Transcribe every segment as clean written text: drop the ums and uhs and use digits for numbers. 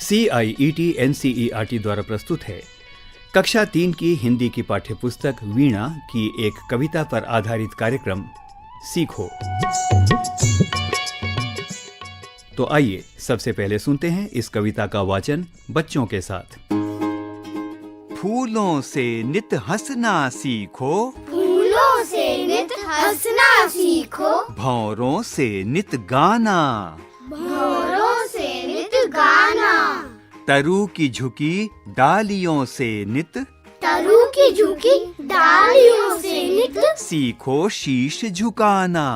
CIET NCERT द्वारा प्रस्तुत है कक्षा 3 की हिंदी की पाठ्यपुस्तक वीणा की एक कविता पर आधारित कार्यक्रम सीखो। तो आइए सबसे पहले सुनते हैं इस कविता का वाचन बच्चों के साथ। फूलों से नित हंसना सीखो, फूलों से नित हंसना सीखो, भंवरों से नित गाना, भंवरों से नित गाना, तरु की झुकी डालियों से नित, तरु की झुकी डालियों से नित, सीखो शीश झुकाना,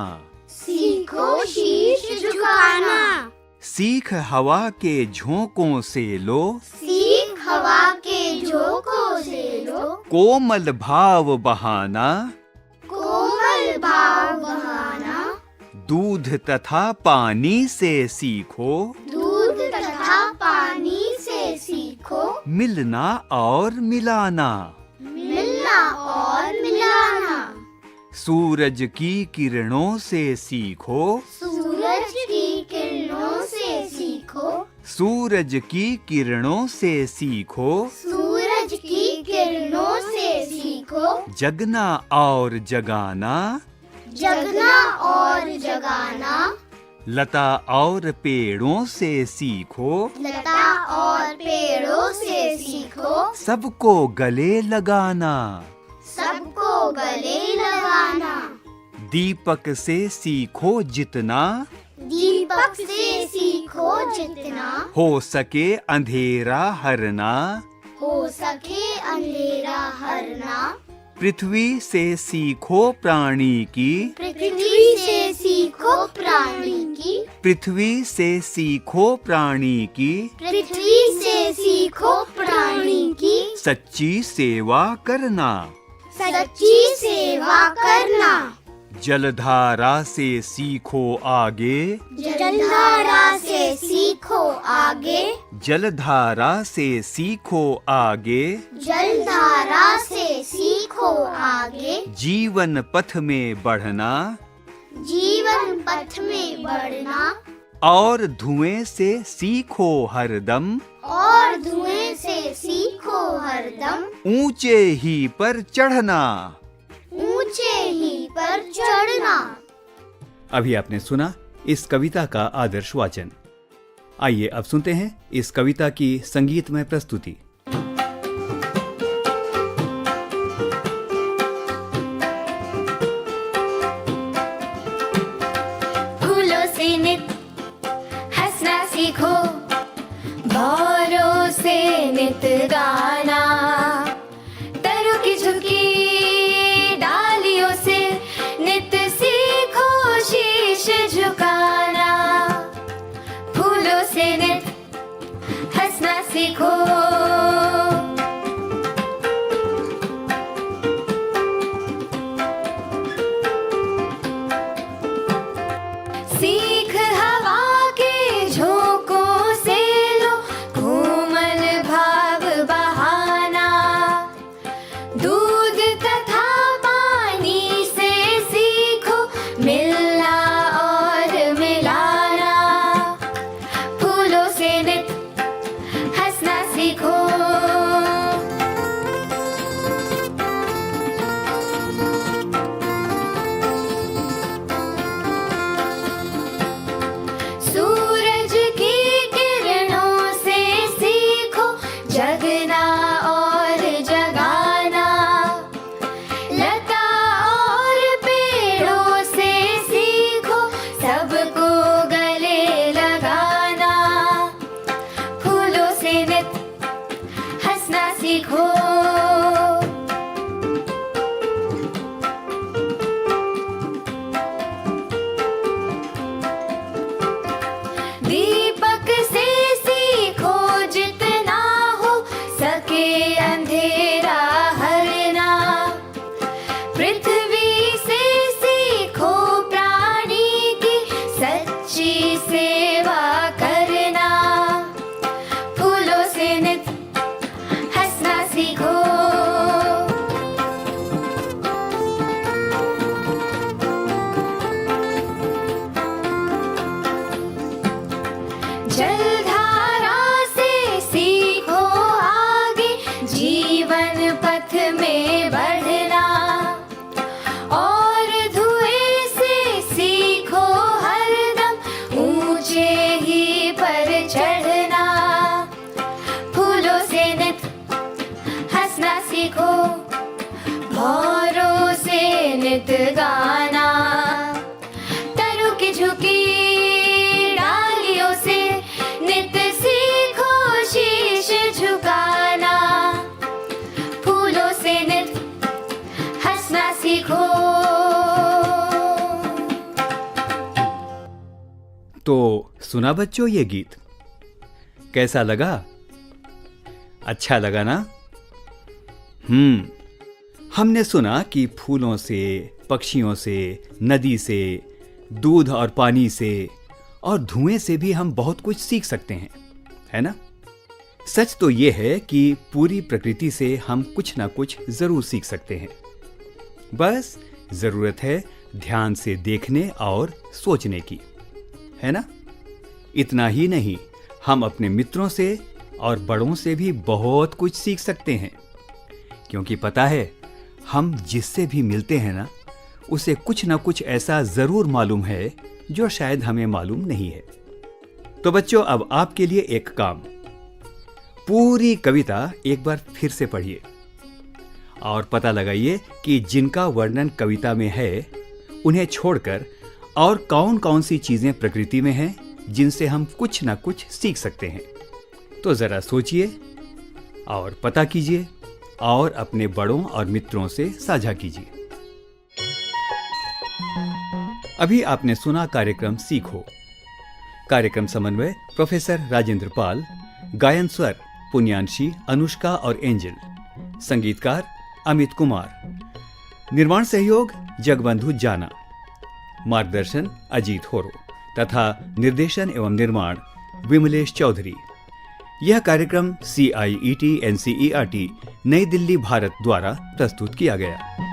सीखो शीश झुकाना, सीख हवा के झोंकों से लो, सीख हवा के झोंकों से लो, कोमल भाव बहाना, कोमल भाव बहाना, दूध तथा पानी से सीखो, दूध तथा पानी से सीखो, मिलना और मिलाना, मिलना और मिलाना, सूरज की किरणों से सीखो, सूरज की किरणों से सीखो, सूरज की किरणों से सीखो, सूरज की किरणों से सीखो, जगना और जगाना, जगना और जगाना, लता और पेड़ों से सीखो, लता और पेड़ों से सीखो, सबको गले लगाना, सबको गले लगाना, दीपक से सीखो जितना, दीपक से सीखो जितना, हो सके अंधेरा हरना, हो सके अंधेरा हरना, पृथ्वी से सीखो प्राणी की, पृथ्वी से सीखो प्राणी की, पृथ्वी से सीखो प्राणी की, पृथ्वी से सीखो प्राणी की, सच्ची सेवा करना, सच्ची सेवा करना, जलधारा से सीखो आगे, जलधारा से सीखो आगे, जलधारा से सीखो आगे, जलधारा से सीखो आगे, जीवन पथ में बढ़ना, जीवन पथ में बढ़ना, और धुएं से सीखो हरदम, और धुएं से सीखो हरदम, ऊंचे ही पर चढ़ना। ऊंचे ही पर चढ़ना। अभी आपने सुना इस कविता का आदर्श वाचन। आइए अब सुनते हैं इस कविता की संगीतमय प्रस्तुति। फूलों से नित हंसना सीखो, भौरों से नित गाना, तरु की झुकी डालियों से नित सीखो शीश झुकाना, फूलों से नित हंसना सीखो। सीख हवा के झोंकों से लो, कोमल भाव बहाना, दूध तथा पानी से सीखो मिलना और मिलाना, फूलों से नित हंसना सीखो। सूरज की किरणों से सीखो जगना और जगाना, लता और पेड़ों से सीखो सबको गले लगाना, फूलों से नित हंसना सीखो। दीपक से सीखो जितना हो सके अंधेरा हरना, पृथ्वी से सीखो प्राणी की सच्ची सेवा करना, फूलों से नित हंसना सीखो। बढ़ना, और धुएं से सीखो हरदम ऊंचे ही पर चढ़ना। फूलों से नित हंसना सीखो, भौरों से नित गाना, तरू की झुकी डालियों से नित सीखो शीश झुकाना। फूलों से नित हंसना सीखो। तो सुना बच्चों ये गीत, कैसा लगा? अच्छा लगा ना? हमने सुना कि फूलों से, पक्षियों से, नदी से, दूध और पानी से और धुएं से भी हम बहुत कुछ सीख सकते हैं, है ना? सच तो ये है कि पूरी प्रकृति से हम कुछ ना कुछ जरूर सीख सकते हैं। बस जरूरत है ध्यान से देखने और सोचने की, है ना? इतना ही नहीं, हम अपने मित्रों से और बड़ों से भी बहुत कुछ सीख सकते हैं, क्योंकि पता है हम जिससे भी मिलते हैं ना, उसे कुछ ना कुछ ऐसा जरूर मालूम है जो शायद हमें मालूम नहीं है। तो बच्चों, अब आपके लिए एक काम, पूरी कविता एक बार फिर से पढ़िए और पता लगाइए कि जिनका वर्णन कविता में है उन्हें छोड़कर और कौन कौन सी चीजें प्रकृति में हैं जिनसे हम कुछ ना कुछ सीख सकते हैं। तो जरा सोचिए और पता कीजिए और अपने बड़ों और मित्रों से साझा कीजिए। अभी आपने सुना कार्यक्रम सीखो। कार्यक्रम समन्वय प्रोफेसर राजेंद्र पाल, गायन स्वर पुण्यांशी, अनुष्का और एंजल, संगीतकार अमित कुमार, निर्माण सहयोग जगबंधु जाना, मार्गदर्शन अजीत होरो तथा निर्देशन एवं निर्माण विमलेश चौधरी। यह कार्यक्रम CIET NCERT नई दिल्ली भारत द्वारा प्रस्तुत किया गया।